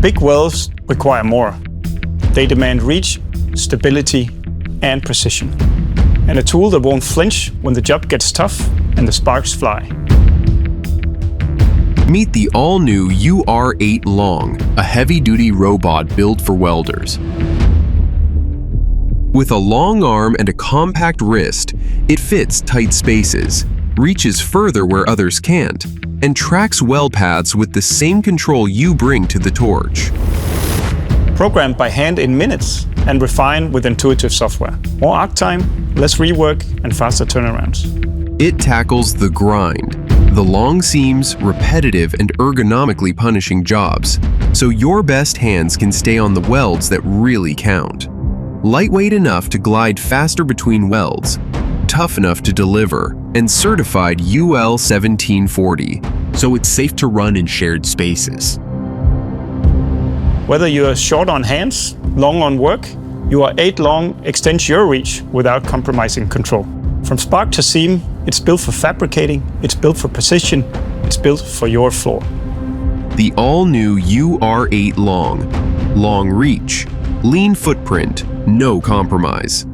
Big welds require more. They demand reach, stability, and precision. And a tool that won't flinch when the job gets tough and the sparks fly. Meet the all-new UR8 Long, a heavy-duty robot built for welders. With a long arm and a compact wrist, it fits tight spaces, reaches further where others can't, and tracks weld paths with the same control you bring to the torch. Programmed by hand in minutes and refined with intuitive software. More arc time, less rework, and faster turnarounds. It tackles the grind, the long seams, repetitive and ergonomically punishing jobs, so your best hands can stay on the welds that really count. Lightweight enough to glide faster between welds, tough enough to deliver, and certified UL 1740, so it's safe to run in shared spaces. Whether you're short on hands, long on work, UR8 Long extends your reach without compromising control. From spark to seam, it's built for fabricating, it's built for precision, it's built for your floor. The all-new UR8 Long. Long reach, lean footprint, no compromise.